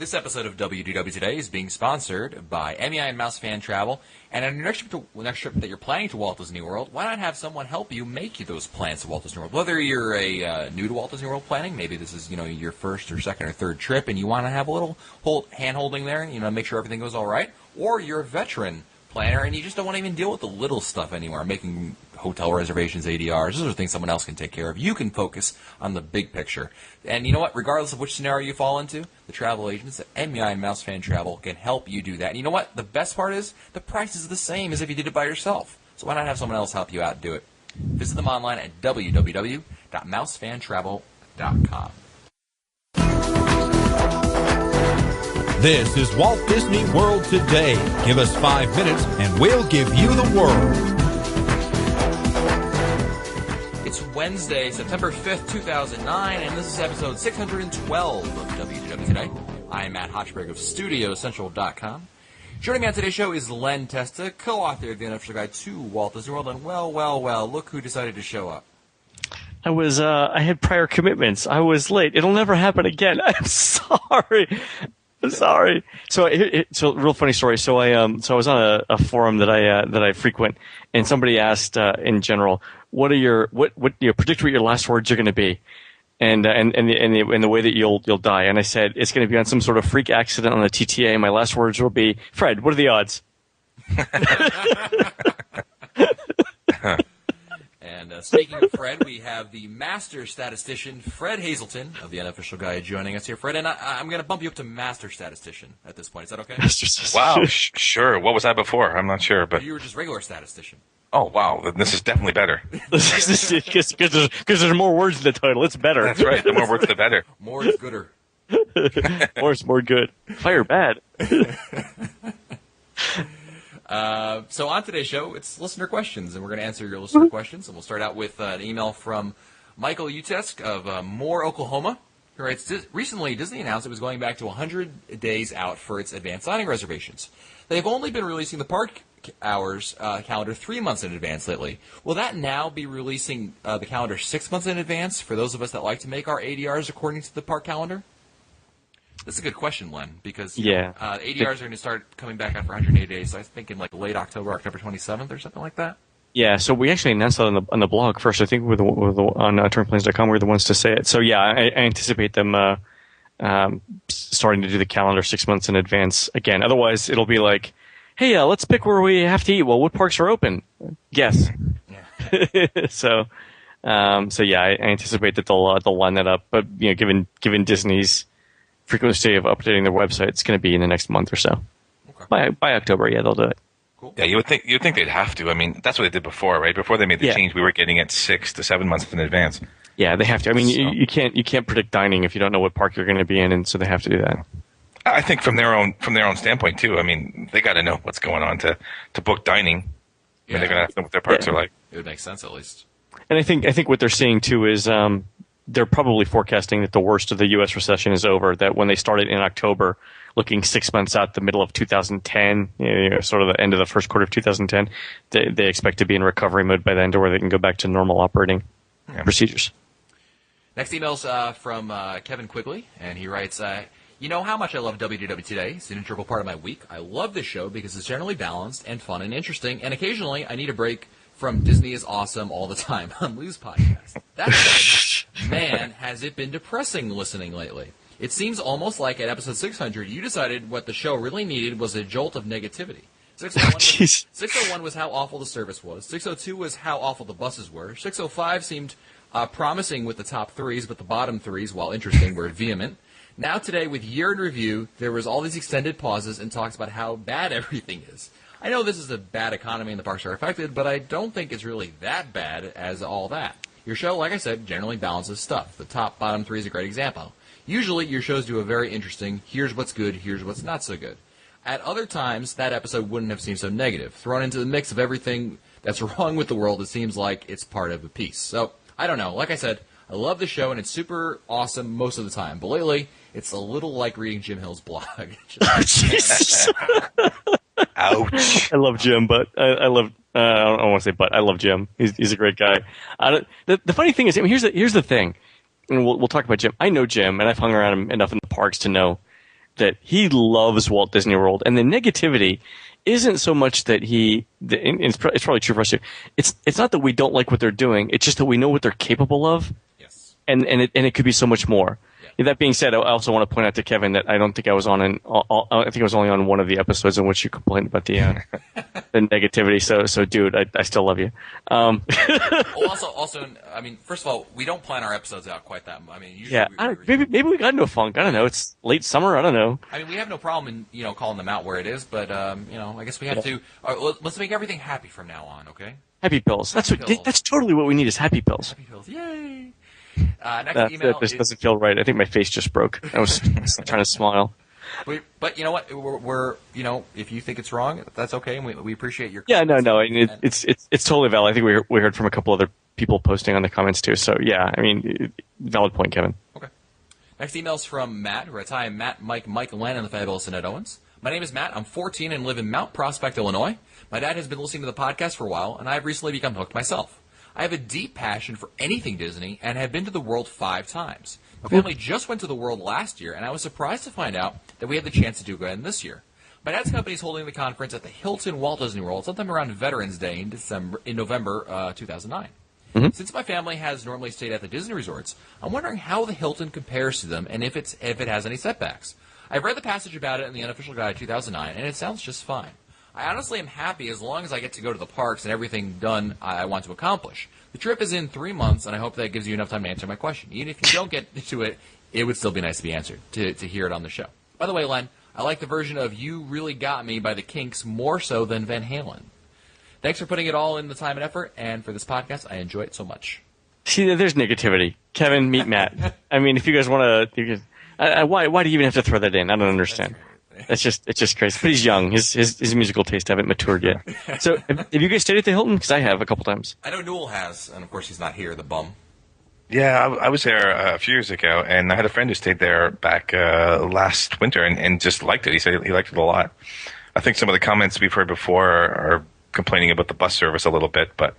This episode of WDW Today is being sponsored by MEI and Mouse Fan Travel. And on your next trip that you're planning to Walt Disney World, why not have someone help you make those plans to Walt Disney World? Whether you're new to Walt Disney World planning, maybe this is your first or second or third trip, and you want to have a little hand-holding there, make sure everything goes all right, or you're a veteran planner and you just don't want to even deal with the little stuff anymore, making hotel reservations, ADRs. Those are things someone else can take care of. You can focus on the big picture. And you know what? Regardless of which scenario you fall into, the travel agents at MEI and Mouse Fan Travel can help you do that. And you know what? The best part is the price is the same as if you did it by yourself. So why not have someone else help you out and do it? Visit them online at www.mousefantravel.com. This is Walt Disney World Today. Give us 5 minutes and we'll give you the world. It's Wednesday, September 5th, 2009, and this is episode 612 of WDW Today. I am Matt Hochberg of StudioCentral.com. Joining me on today's show is Len Testa, co-author of the Unofficial Guide to Walt Disney World, and well, look who decided to show up. I had prior commitments. I was late. It'll never happen again. I'm sorry. Sorry. So real funny story. So I was on a forum that I frequent, and somebody asked in general, predict what your last words are going to be, and the way that you'll die. And I said it's going to be on some sort of freak accident on the TTA. And my last words will be, Fred, what are the odds? And speaking of Fred, we have the master statistician, Fred Hazelton, of the Unofficial Guide, joining us here. Fred, and I'm going to bump you up to master statistician at this point. Is that okay? Wow, sure. What was I before? I'm not sure. But you were just regular statistician. Oh, wow. This is definitely better. Because there's more words in the title. It's better. That's right. The more words, the better. More is gooder. More is more good. Fire bad. So on today's show, it's listener questions, and we're going to answer your listener questions. And we'll start out with an email from Michael Utesk of Moore, Oklahoma, who writes, recently Disney announced it was going back to 100 days out for its advanced dining reservations. They've only been releasing the park hours calendar 3 months in advance lately. Will that now be releasing the calendar 6 months in advance for those of us that like to make our ADRs according to the park calendar? That's a good question, Len, because ADRs are going to start coming back out for 180 days, so I think in like late October 27th or something like that. Yeah, so we actually announced that on the blog first. I think on turningplanes.com we're the ones to say it. So yeah, I anticipate them starting to do the calendar 6 months in advance again. Otherwise, it'll be like, hey, let's pick where we have to eat. Well, what parks are open? Guess. Yeah. So yeah, I anticipate that they'll line that up. But given Disney's frequency of updating their website, it's going to be in the next month or so. Okay. By October, yeah, they'll do it. Cool. Yeah, you'd think they'd have to. I mean, that's what they did before, right? Before they made the change, we were getting it 6 to 7 months in advance. Yeah, they have to. I mean, you can't predict dining if you don't know what park you're going to be in, and so they have to do that. I think from their own standpoint too. I mean, they got to know what's going on to book dining. I mean, they're going to have to know what their parks are like. It would make sense at least. And I think what they're seeing too is they're probably forecasting that the worst of the U.S. recession is over. That when they started in October, looking 6 months out, the middle of 2010, sort of the end of the first quarter of 2010, they expect to be in recovery mode by then, to where they can go back to normal operating procedures. Next email's from Kevin Quigley, and he writes, you know how much I love WDW Today. It's an integral part of my week. I love this show because it's generally balanced and fun and interesting, and occasionally I need a break from Disney is Awesome All the Time on Lou's podcast. That said, man, has it been depressing listening lately. It seems almost like at episode 600, you decided what the show really needed was a jolt of negativity. 601 was how awful the service was. 602 was how awful the buses were. 605 seemed promising with the top threes, but the bottom threes, while interesting, were vehement. Now today, with year in review, there was all these extended pauses and talks about how bad everything is. I know this is a bad economy and the parks are affected, but I don't think it's really that bad as all that. Your show, like I said, generally balances stuff. The top-bottom three is a great example. Usually, your shows do a very interesting, here's what's good, here's what's not so good. At other times, that episode wouldn't have seemed so negative. Thrown into the mix of everything that's wrong with the world, it seems like it's part of a piece. So, I don't know. Like I said, I love the show, and it's super awesome most of the time. But lately, it's a little like reading Jim Hill's blog. Ouch. I love Jim, but I don't want to say but. I love Jim. He's a great guy. The funny thing is, I mean, here's the thing, and we'll talk about Jim. I know Jim, and I've hung around him enough in the parks to know that he loves Walt Disney World, and the negativity isn't so much that it's probably true for us too. It's not that we don't like what they're doing. It's just that we know what they're capable of. Yes. And it could be so much more. Yeah. That being said, I also want to point out to Kevin that I don't think I was on I think I was only on one of the episodes in which you complained about the negativity. So dude, I still love you. Well, also, I mean, first of all, we don't plan our episodes out quite that much. I mean, usually yeah, maybe we got into a funk. I don't know. It's late summer. I don't know. I mean, we have no problem in calling them out where it is, but I guess we have to. Let's make everything happy from now on, okay? Happy pills. That's totally what we need is happy pills. Happy pills, yay! Next email. This doesn't feel right. I think my face just broke. I was trying to smile. But you know what? We're if you think it's wrong, that's okay, and we appreciate your. Yeah, no. I mean, it's totally valid. I think we heard from a couple other people posting on the comments too. So yeah, I mean, valid point, Kevin. Okay. Next email is from Matt, who writes, "Hi, I'm Matt, Mike, Len, and the fabulous Annette Owens. My name is Matt. I'm 14 and live in Mount Prospect, Illinois. My dad has been listening to the podcast for a while, and I have recently become hooked myself. I have a deep passion for anything Disney and have been to the world 5 times. My family just went to the world last year, and I was surprised to find out that we had the chance to do again this year. My dad's company is holding the conference at the Hilton Walt Disney World sometime around Veterans Day in November 2009. Mm-hmm. Since my family has normally stayed at the Disney resorts, I'm wondering how the Hilton compares to them and if it has any setbacks. I've read the passage about it in the unofficial guide 2009, and it sounds just fine. I honestly am happy as long as I get to go to the parks and everything done I want to accomplish. The trip is in 3 months, and I hope that gives you enough time to answer my question. Even if you don't get to it, it would still be nice to be answered, to hear it on the show. By the way, Len, I like the version of You Really Got Me by the Kinks more so than Van Halen. Thanks for putting it all in the time and effort, and for this podcast, I enjoy it so much." See, there's negativity. Kevin, meet Matt. I mean, if you guys want to, why do you even have to throw that in? I don't understand. It's just crazy. But he's young. His musical taste haven't matured yet. So, have you guys stayed at the Hilton? Because I have a couple times. I know Newell has, and of course he's not here, the bum. Yeah, I was there a few years ago, and I had a friend who stayed there back last winter and just liked it. He said he liked it a lot. I think some of the comments we've heard before are complaining about the bus service a little bit, but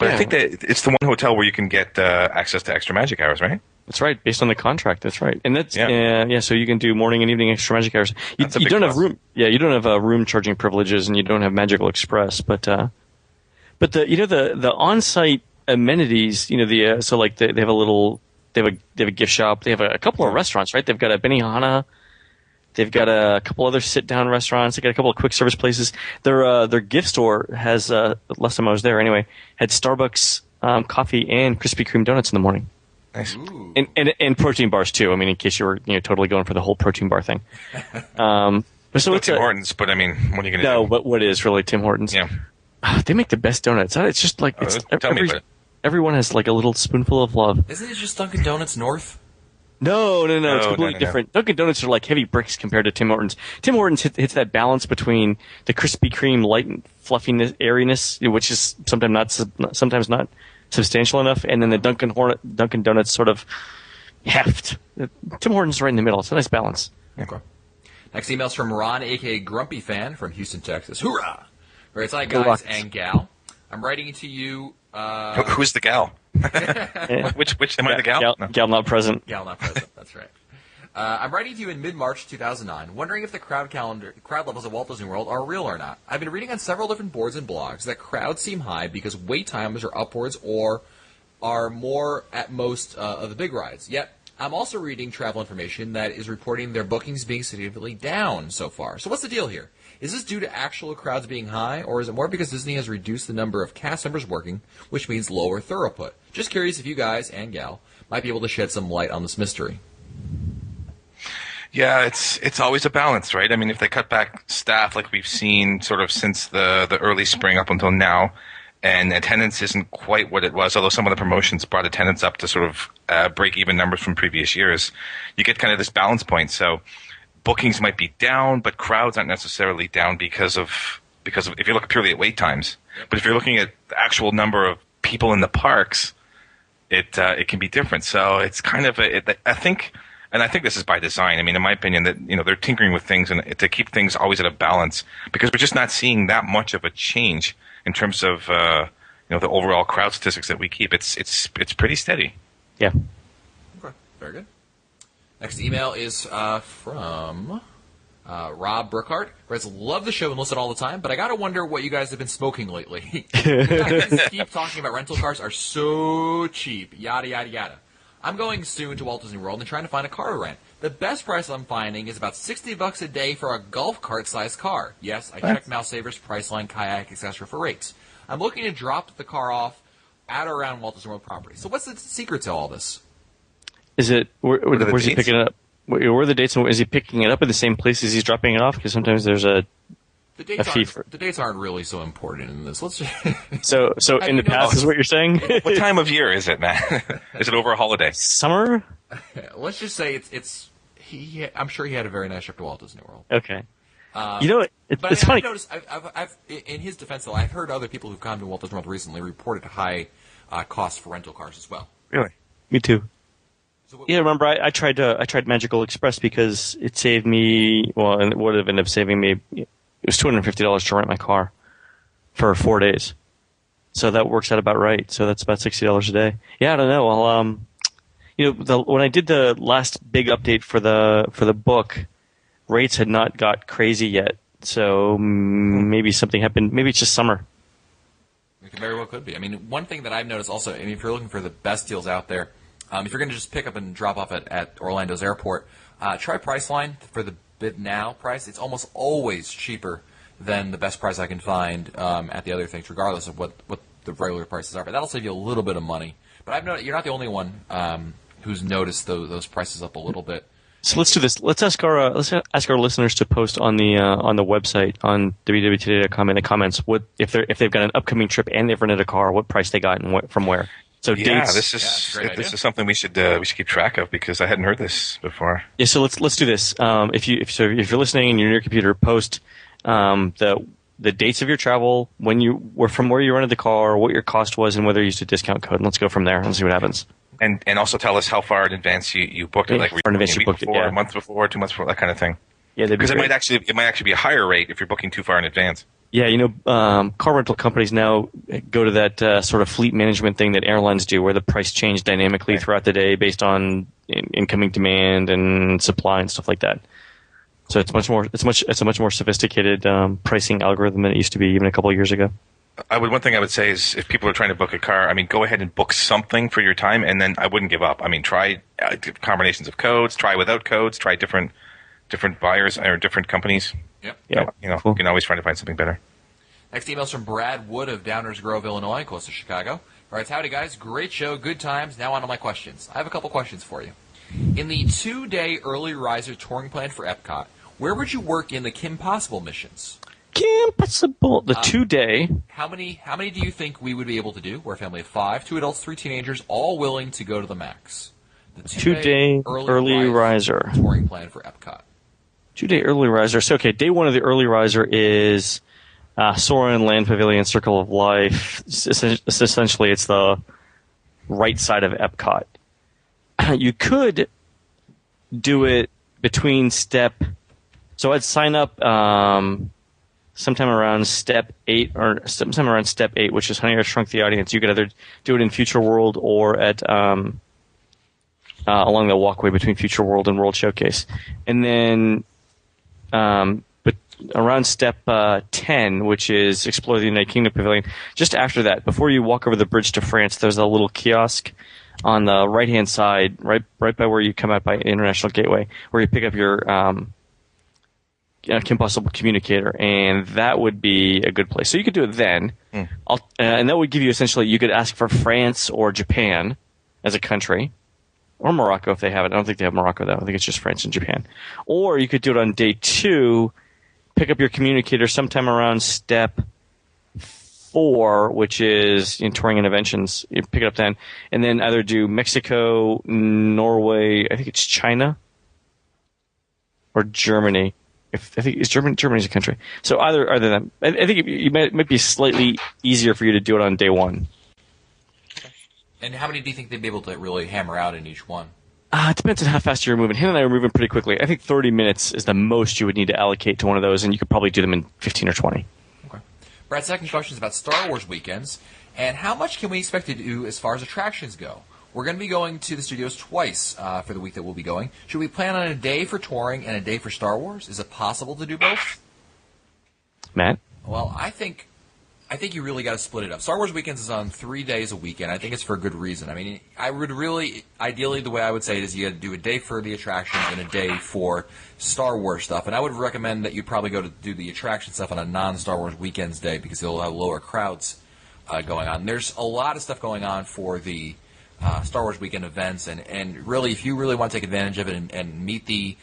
yeah. I think that it's the one hotel where you can get access to extra magic hours, right? That's right, based on the contract. That's right, and that's so you can do morning and evening extra magic hours. You don't have room. Yeah, you don't have room charging privileges, and you don't have Magical Express. But the the on-site amenities. They have a gift shop. They have a couple of restaurants, right? They've got a Benihana. They've got a couple other sit-down restaurants. They got a couple of quick service places. Their gift store has last time I was there anyway had Starbucks coffee and Krispy Kreme donuts in the morning. Nice. And protein bars too. I mean, in case you were totally going for the whole protein bar thing. So it's Tim Hortons, but I mean, what are you going to do? No, but what is really Tim Hortons? Yeah, they make the best donuts. It's just like everyone has like a little spoonful of love. Isn't it just Dunkin' Donuts North? No, it's completely different. Dunkin' Donuts are like heavy bricks compared to Tim Hortons. Tim Hortons hits that balance between the Krispy Kreme light and fluffiness, airiness, which is sometimes not substantial enough, and then the Dunkin' Donuts sort of heft. Tim Hortons right in the middle. It's a nice balance. Okay. Next email's from Ron, a.k.a. Grumpy Fan from Houston, Texas. Hoorah! Where it's like, guys and gal. I'm writing to you... Who's the gal? Which am I the gal? Gal not present. Gal not present, that's right. I'm writing to you in mid-March 2009, wondering if the crowd levels at Walt Disney World are real or not. I've been reading on several different boards and blogs that crowds seem high because wait times are upwards or are more at most of the big rides. Yet, I'm also reading travel information that is reporting their bookings being significantly down so far. So what's the deal here? Is this due to actual crowds being high, or is it more because Disney has reduced the number of cast members working, which means lower throughput? Just curious if you guys and gal might be able to shed some light on this mystery. Yeah, it's always a balance, right? I mean, if they cut back staff like we've seen sort of since the early spring up until now, and attendance isn't quite what it was, although some of the promotions brought attendance up to sort of break even numbers from previous years, you get kind of this balance point. So bookings might be down, but crowds aren't necessarily down because of if you look purely at wait times. But if you're looking at the actual number of people in the parks, it can be different. So it's kind of I think this is by design. I mean, in my opinion, that they're tinkering with things and to keep things always at a balance, because we're just not seeing that much of a change in terms of the overall crowd statistics that we keep. It's pretty steady. Yeah. Okay, very good. Next email is from Rob Burkhart writes, love the show and listen all the time, but I gotta wonder what you guys have been smoking lately. You guys keep talking about rental cars are so cheap, yada, yada, yada. I'm going soon to Walt Disney World and trying to find a car to rent. The best price I'm finding is about $60 a day for a golf cart-sized car. Yes, I checked Mouse Savers, Priceline, Kayak, etc. for rates. I'm looking to drop the car off at or around Walt Disney World property. So what's the secret to all this? Is it where's he dates? picking it up? Where are the dates? And is he picking it up at the same places he's dropping it off? Because sometimes there's a fee for. The dates aren't really so important in this. Let's just So in the past is what you're saying? What time of year is it, man? Is it over a holiday? Summer? let's just say it's he. I'm sure he had a very nice trip to Walt Disney World. Okay. You know, But it's funny. I've noticed, I've, in his defense, though, I've heard other people who've gone to Walt Disney World recently reported high costs for rental cars as well. Really? Me too. So what, Yeah, remember I tried Magical Express because it saved me. Well, and it would have ended up saving me. It was $250 to rent my car for 4 days. So that works out about right. So that's about $60 a day. Yeah, I don't know. Well, when I did the last big update for the book, rates had not got crazy yet. So maybe something happened. Maybe it's just summer. It very well could be. I mean, one thing that I've noticed also, I mean, if you're looking for the best deals out there, if you're going to just pick up and drop off at Orlando's airport, try Priceline for the bid now price. It's almost always cheaper than the best price I can find at the other things, regardless of what the regular prices are. But that'll save you a little bit of money. But I've noticed you're not the only one who's noticed those prices up a little bit. So let's do this. Let's ask our listeners to post on the website on www.today.com in the comments what if they've got an upcoming trip and they've rented a car, what price they got and from where. So Yeah, dates. this is something we should keep track of because I hadn't heard this before. Yeah, so let's do this. If you're listening and you're near your computer, post the dates of your travel, from where you rented the car, what your cost was, and whether you used a discount code. And let's go from there and see what happens. And also tell us how far in advance you booked it, Yeah, like far in advance a you week booked it, before, yeah. a month before, 2 months before, that kind of thing. Yeah, Because it might actually be a higher rate if you're booking too far in advance. Yeah, car rental companies now go to that sort of fleet management thing that airlines do, where the price changes dynamically throughout the day based on incoming demand and supply and stuff like that. So it's a much more sophisticated pricing algorithm than it used to be even a couple of years ago. One thing I would say is if people are trying to book a car, I mean, go ahead and book something for your time, and then I wouldn't give up. I mean, try combinations of codes, try without codes, try different buyers or different companies. Yep. Yeah, cool. You can always try to find something better. Next email's from Brad Wood of Downers Grove, Illinois, close to Chicago. All right, howdy guys, great show, good times. Now on to my questions. I have a couple questions for you. In the 2-day early riser touring plan for Epcot, where would you work in the Kim Possible missions? Kim Possible, the 2-day. How many do you think we would be able to do? We're a family of 5, 2 adults, 3 teenagers, all willing to go to the max. The 2-day early riser touring plan for Epcot. 2-day early riser. So, okay, day one of the early riser is Soarin' Land Pavilion, Circle of Life. Essentially, it's the right side of Epcot. You could do it between step. So I'd sign up sometime around step 8, which is Honey, I Shrunk the Audience. You could either do it in Future World or at along the walkway between Future World and World Showcase, and then but around step 10, which is Explore the United Kingdom Pavilion. Just after that, before you walk over the bridge to France, there's a little kiosk on the right-hand side, right by where you come out by International Gateway, where you pick up your Kim Possible communicator, and that would be a good place. So you could do it then, and that would give you essentially, you could ask for France or Japan as a country, or Morocco if they have it. I don't think they have Morocco though. I think it's just France and Japan. Or you could do it on day 2, pick up your communicator sometime around step 4, which is in touring interventions. You pick it up then, and then either do Mexico, Norway, I think it's China, or Germany. I think it's Germany's a country. So either than I think it might be slightly easier for you to do it on day 1. And how many do you think they'd be able to really hammer out in each one? It depends on how fast you're moving. Hannah and I are moving pretty quickly. I think 30 minutes is the most you would need to allocate to one of those, and you could probably do them in 15 or 20. Okay. Brad's second question is about Star Wars weekends, and how much can we expect to do as far as attractions go? We're going to be going to the studios twice for the week that we'll be going. Should we plan on a day for touring and a day for Star Wars? Is it possible to do both? Matt? Well, I think you really got to split it up. Star Wars Weekends is on 3 days a weekend. I think it's for a good reason. I mean, I would really, ideally, the way I would say it is you got to do a day for the attractions and a day for Star Wars stuff. And I would recommend that you probably go to do the attraction stuff on a non-Star Wars Weekends day because you'll have lower crowds going on. There's a lot of stuff going on for the Star Wars Weekend events, and really, if you really want to take advantage of it and meet the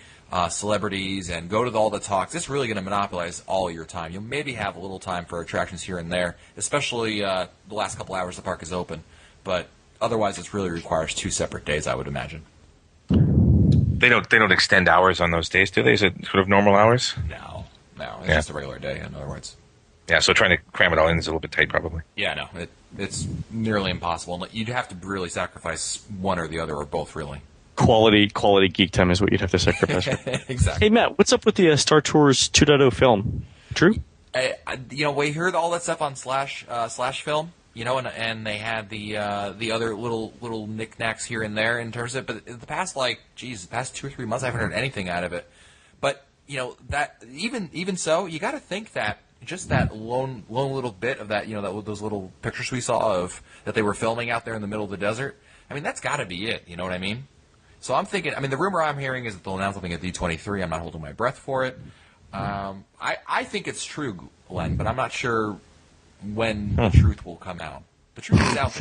celebrities and go to all the talks, it's really going to monopolize all your time. You'll maybe have a little time for attractions here and there, especially the last couple hours the park is open. But otherwise, it really requires 2 separate days, I would imagine. They don't extend hours on those days, do they? Is it sort of normal hours? No, it's just a regular day. In other words. Yeah, so trying to cram it all in is a little bit tight, probably. Yeah, no, it's nearly impossible. You'd have to really sacrifice one or the other, or both, really. Quality geek time is what you'd have to sacrifice. Exactly. Hey, Matt, what's up with the Star Tours 2.0 film? True? We heard all that stuff on Slash Film, and they had the other little knickknacks here and there in terms of it. But the past 2 or 3 months, I haven't heard anything out of it. But that even so, you got to think that just that lone little bit of that, those little pictures we saw of that they were filming out there in the middle of the desert. I mean, that's got to be it. You know what I mean? So I'm thinking. I mean, the rumor I'm hearing is that they'll announce something at D23. I'm not holding my breath for it. I think it's true, Glenn, but I'm not sure when the truth will come out. The truth is out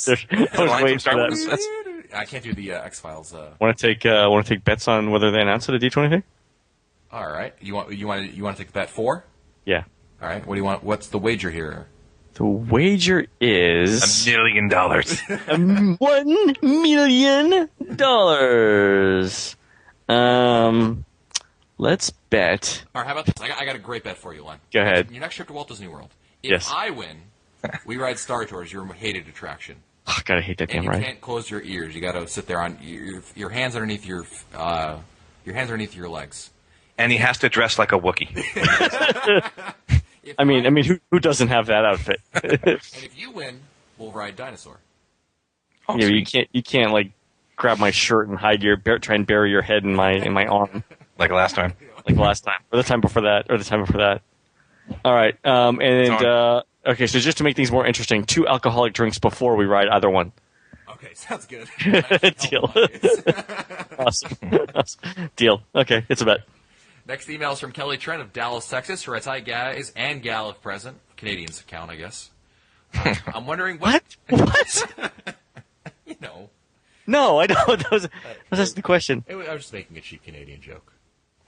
there. I was waiting for that. I can't do the X-Files. Want to take bets on whether they announce it at D23? All right. You want to take the bet 4? Yeah. All right. What do you want? What's the wager here? The wager is $1 million. $1 million. Let's bet. All right. How about this? I got a great bet for you, Len. Go ahead. Your next trip to Walt Disney World. If Yes. I win, we ride Star Tours, your hated attraction. Oh, gotta hate that And damn you ride. can't close your ears. You got to sit there on your hands underneath your hands underneath your legs. And he has to dress like a Wookiee. I mean, who doesn't have that outfit? And if you win, we'll ride Dinosaur. Oh, Yeah, sweet. you can't like grab my shirt and try and bury your head in my arm Like last time. like last time or the time before that. All right, okay. So just to make things more interesting, 2 alcoholic drinks before we ride either one. Okay, sounds good. Deal. Awesome. Deal. Okay, it's a bet. Next email is from Kelly Trent of Dallas, Texas, who writes, "Hi, guys and gal if present." Canadians count, I guess. I'm wondering What? No, I don't. That was just the question. I was just making a cheap Canadian joke.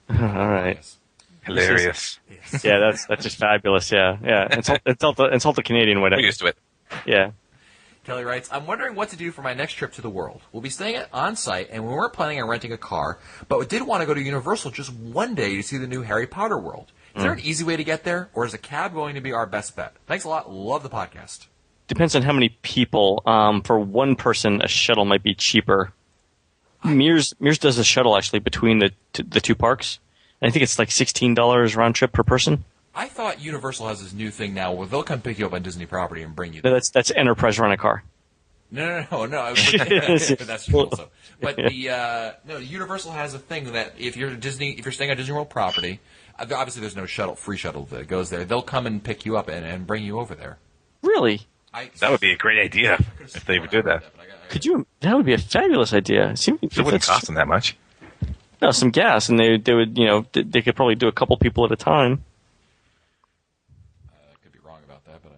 All right. Yes. Hilarious. Yes. Yeah, that's just fabulous. Yeah. Insult the Canadian way. We're used to it. Yeah. Kelly writes, "I'm wondering what to do for my next trip to the world. We'll be staying on site, and we weren't planning on renting a car, but we did want to go to Universal just one day to see the new Harry Potter world. Is there an easy way to get there, or is a cab going to be our best bet? Thanks a lot. Love the podcast." Depends on how many people. For one person, a shuttle might be cheaper. Mears does a shuttle actually between the 2 parks. And I think it's like $16 round trip per person. I thought Universal has this new thing now where they'll come pick you up on Disney property and bring you there. No, that's Enterprise Rent a Car. No. That's true also. But Universal has a thing that if you're staying on Disney World property, obviously there's no free shuttle that goes there. They'll come and pick you up and bring you over there. Really? That would be a great idea if they would do that. Could you? That would be a fabulous idea. It wouldn't cost them that much. No, some gas, and they would, they could probably do a couple people at a time. I could be wrong about that, but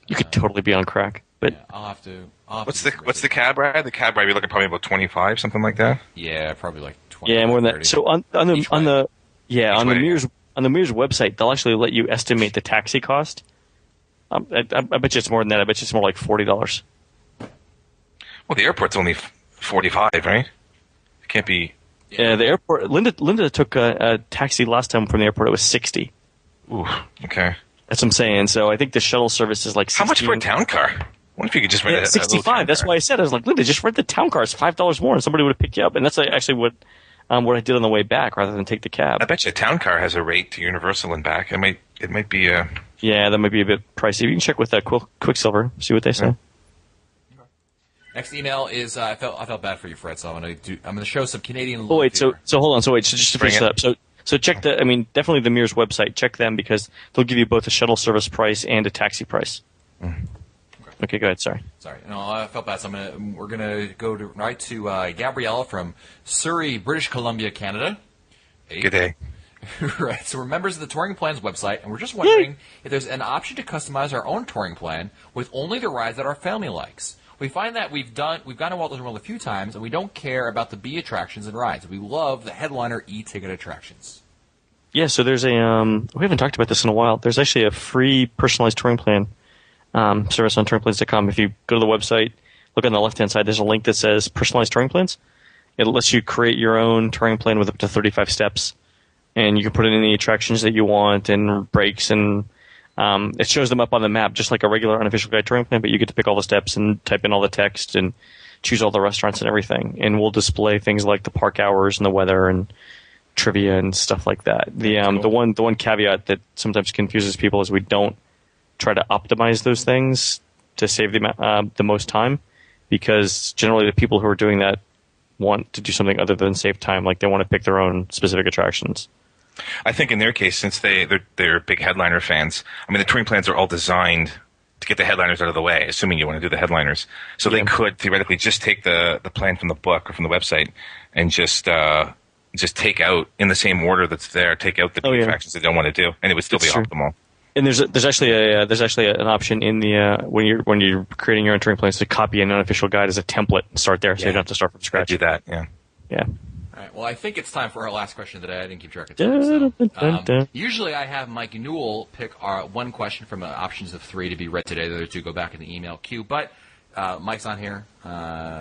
You could totally be on crack. But yeah, I'll have to. What's the cab ride? The cab ride, you're looking probably about 25, something like that. Yeah, probably like 20. yeah, more than that. 30. So on the way. Mears website, they'll actually let you estimate the taxi cost. I bet you it's more than that. I bet you it's more like $40. Well, the airport's only 45, right? It can't be. Yeah, the airport. Linda took a taxi last time from the airport. It was $60. Ooh, okay. That's what I'm saying. So I think the shuttle service is like $16. How much for a town car? What if you could just rent a little 65. town That's car? why I said, I was like, Linda, just rent the town car. It's $5 more, and somebody would have picked you up. And that's actually what I did on the way back, rather than take the cab. I bet you a town car has a rate to Universal and back. It might be a. Yeah, that might be a bit pricey. You can check with Quicksilver, see what they say. Next email is I felt bad for you, Fred. So I'm gonna show some Canadian love. Oh wait, here. so hold on. So just to Bring finish it. that up. So check definitely the Mears website. Check them because they'll give you both a shuttle service price and a taxi price. Okay, go ahead. Sorry. Sorry, no, I felt bad. So we're gonna go right to Gabriella from Surrey, British Columbia, Canada. Hey. Good day. Right, so we're members of the Touring Plans website, and we're just wondering if there's an option to customize our own touring plan with only the rides that our family likes. We find that we've gone to Walt Disney World a few times, and we don't care about the B attractions and rides. We love the headliner E-ticket attractions. Yeah. So there's we haven't talked about this in a while. There's actually a free personalized touring plan service on touringplans.com. If you go to the website, look on the left-hand side, there's a link that says personalized touring plans. It lets you create your own touring plan with up to 35 steps, and you can put in any attractions that you want and breaks, and it shows them up on the map just like a regular unofficial guide touring plan, but you get to pick all the steps and type in all the text and choose all the restaurants and everything. And we'll display things like the park hours and the weather and trivia and stuff like that. The one caveat that sometimes confuses people is we don't try to optimize those things to save the most time, because generally the people who are doing that want to do something other than save time, like they want to pick their own specific attractions. I think in their case, since they're big headliner fans, I mean, the touring plans are all designed to get the headliners out of the way, assuming you want to do the headliners. So they could theoretically just take the plan from the book or from the website and just take out, in the same order that's there, take out the big attractions they don't want to do, and it would still be optimal. And there's actually an option in the when you're creating your own touring plans to copy an unofficial guide as a template and start there, so you don't have to start from scratch. Do that, yeah. Yeah. All right, well, I think it's time for our last question today. I didn't keep track of time. So, usually I have Mike Newell pick our one question from options of 3 to be read today. The other 2 go back in the email queue. But Mike's not here.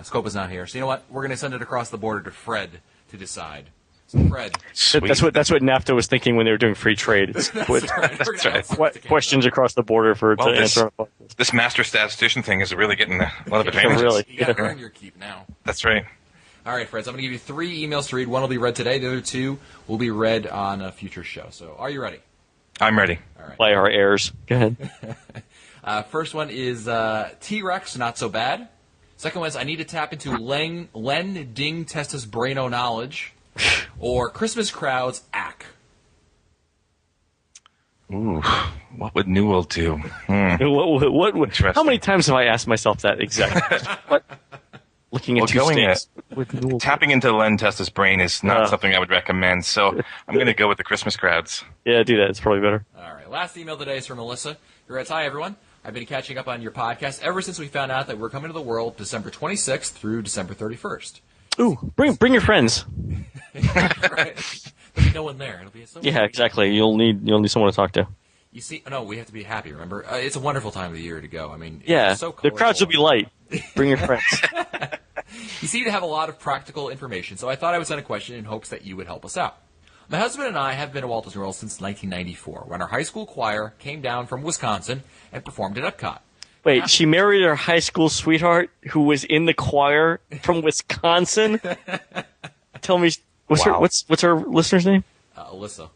Scopa's not here. So you know what? We're going to send it across the border to Fred to decide. So Fred. Sweet. That's what NAFTA was thinking when they were doing free trade. That's right. That's right. Questions across the border to answer. This master statistician thing is really getting a lot of advantages. Really. You got to earn your keep now. That's right. All right, Fred. So I'm going to give you 3 emails to read. One will be read today. The other 2 will be read on a future show. So are you ready? I'm ready. All right. Play our heirs. Go ahead. First one is T-Rex, not so bad. Second one is I need to tap into Len Ding Testis Braino knowledge. Or Christmas crowds, ack. Ooh, what would Newell do? What how many times have I asked myself that exactly? What? Looking at tapping into Len Testa's brain is not something I would recommend, so I'm going to go with the Christmas crowds. Yeah, do that. It's probably better. All right. Last email today is from Melissa. Who writes, hi, everyone. I've been catching up on your podcast ever since we found out that we're coming to the world December 26th through December 31st. Ooh, bring your friends. Right. There'll be no one there. It'll be so Yeah, exactly. You'll need someone to talk to. You see, no, we have to be happy. Remember, it's a wonderful time of the year to go. I mean, yeah, it's so the crowds will be light. Bring your friends. You seem to have a lot of practical information, so I thought I would send a question in hopes that you would help us out. My husband and I have been to Walt Disney World since 1994, when our high school choir came down from Wisconsin and performed at Epcot. Wait, she married her high school sweetheart who was in the choir from Wisconsin? Tell me, what's her listener's name? Alyssa.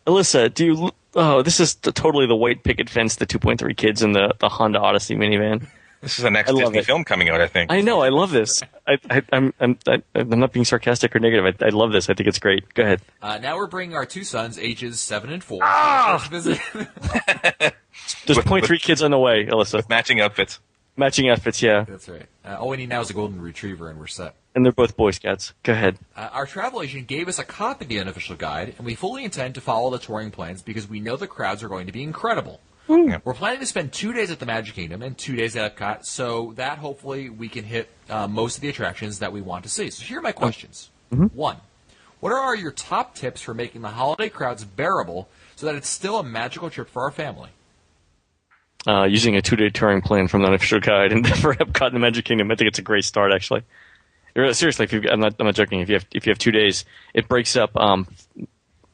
Alyssa, this is totally the white picket fence, the 2.3 kids in the Honda Odyssey minivan. This is the next Disney film coming out, I think. I know, I love this. I'm not being sarcastic or negative. I love this. I think it's great. Go ahead. Now we're bringing our 2 sons, ages 7 and 4. First visit. There's 0.3 kids on the way, Alyssa. With matching outfits. Matching outfits, yeah. That's right. All we need now is a golden retriever, and we're set. And they're both Boy Scouts. Go ahead. Our travel agent gave us a copy of the unofficial guide, and we fully intend to follow the touring plans because we know the crowds are going to be incredible. Yeah. We're planning to spend 2 days at the Magic Kingdom and 2 days at Epcot, so that hopefully we can hit most of the attractions that we want to see. So here are my questions. 1, what are your top tips for making the holiday crowds bearable so that it's still a magical trip for our family? Using a 2-day touring plan from the unofficial guide and for Epcot and the Magic Kingdom, I think it's a great start. Actually, seriously, I'm not joking. If you have 2 days, it breaks up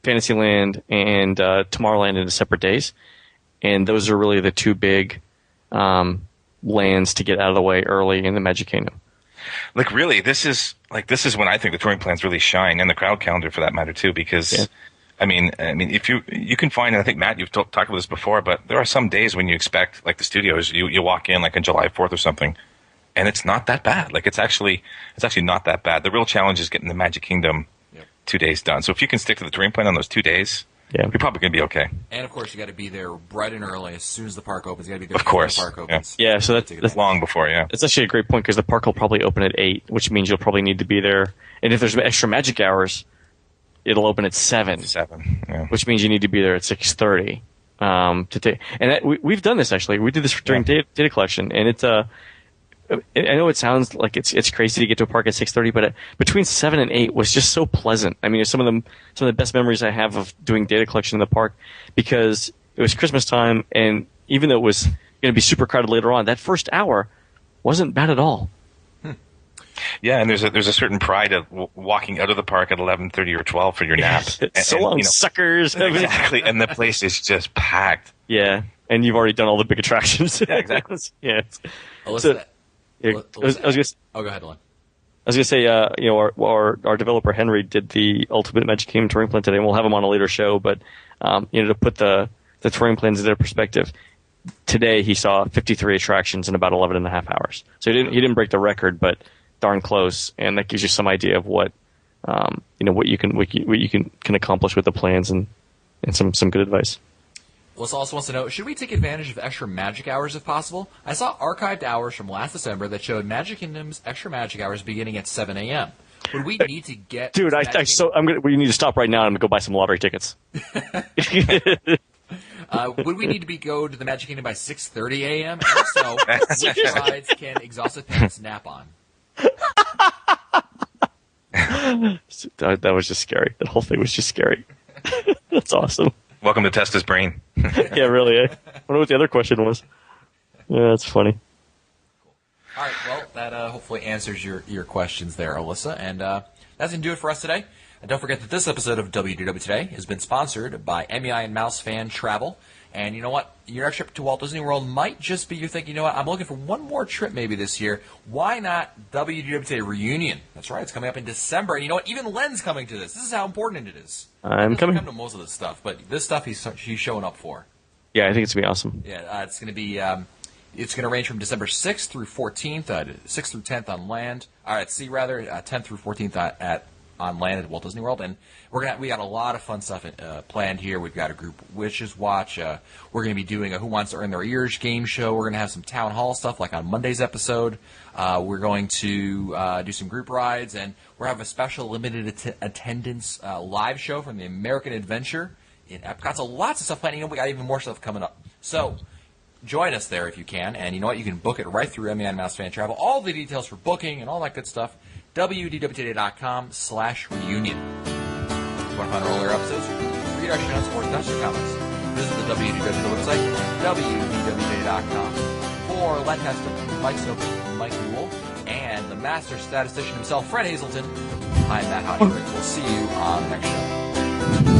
Fantasyland and Tomorrowland into separate days, and those are really the 2 big lands to get out of the way early in the Magic Kingdom. Like really, this is when I think the touring plans really shine, and the crowd calendar for that matter too, because. Yeah. I mean, if you can find, and I think Matt, you've talked about this before, but there are some days when you expect, like the studios, you walk in like on July 4th or something, and it's not that bad. Like it's actually not that bad. The real challenge is getting the Magic Kingdom 2 days done. So if you can stick to the terrain plan on those 2 days, you're probably going to be okay. And of course, you got to be there bright and early as soon as the park opens. You got to be there Of course, before the park opens. Yeah, so that's long before. It's actually a great point because the park will probably open at 8, which means you'll probably need to be there. And if there's extra magic hours, it'll open at 7. 7, yeah. Which means you need to be there at 6:30 to take. And we've done this actually. We did this during data collection, and it's I know it sounds like it's crazy to get to a park at 6:30, but between 7 and 8 was just so pleasant. I mean, some of the best memories I have of doing data collection in the park, because it was Christmas time, and even though it was going to be super crowded later on, that first hour wasn't bad at all. Yeah, and there's a certain pride of walking out of the park at 11:30 or 12 for your nap. So long, suckers. Exactly, and the place is just packed. Yeah, and you've already done all the big attractions. Yeah, exactly. Yeah. Alyssa, I was gonna, oh, go ahead, Lynn. I was going to say, our developer Henry did the Ultimate Magic Kingdom touring plan today, and we'll have him on a later show. But to put the touring plans into perspective, today he saw 53 attractions in about 11 and a half hours. So he didn't break the record, but darn close, and that gives you some idea of what you can accomplish with the plans and some good advice. Alyssa also wants to know, should we take advantage of extra magic hours if possible? I saw archived hours from last December that showed Magic Kingdom's extra magic hours beginning at 7 a.m. Would we need to get... Dude, we need to stop right now and I'm going to go buy some lottery tickets. Would we need to go to the Magic Kingdom by 6:30 a.m.? And if so, which rides can Exhausted Pants nap on? That was just scary. That whole thing was just scary. That's awesome. Welcome to Test His Brain. Yeah, really. I wonder what the other question was. Yeah, that's funny. All right, well, that hopefully answers your questions there, Alyssa. And that's going to do it for us today. And don't forget that this episode of WDW Today has been sponsored by MEI and Mouse Fan Travel. And you know what? Your next trip to Walt Disney World might just be you think, you know what, I'm looking for one more trip maybe this year. Why not WDW Today Reunion? That's right, it's coming up in December. And you know what? Even Len's coming to this. This is how important it is. I'm coming. Come to most of this stuff, but this stuff he's showing up for. Yeah, I think it's going to be awesome. Yeah, it's going to be... it's going to range from December 6th through 14th, 6th through 10th on land, or at sea rather, 10th through 14th on land at Walt Disney World, and we got a lot of fun stuff planned here. We've got a group Witches Watch. We're going to be doing a Who Wants to Earn Their Ears game show. We're going to have some town hall stuff like on Monday's episode. We're going to do some group rides, and we're having a special limited attendance live show from the American Adventure in Epcot. So lots of stuff planned. You know, we got even more stuff coming up. So join us there if you can, and you know what? You can book it right through MEI and Mouse Fan Travel. All the details for booking and all that good stuff. WDWToday.com/reunion. If you want to find our earlier episodes, read our show notes or touch your comments. Visit the WDW website, WDWToday.com. For Lancaster, Mike Sophie, Mike Newell, and the master statistician himself, Fred Hazelton, I'm Matt Hodgkin. We'll see you on the next show.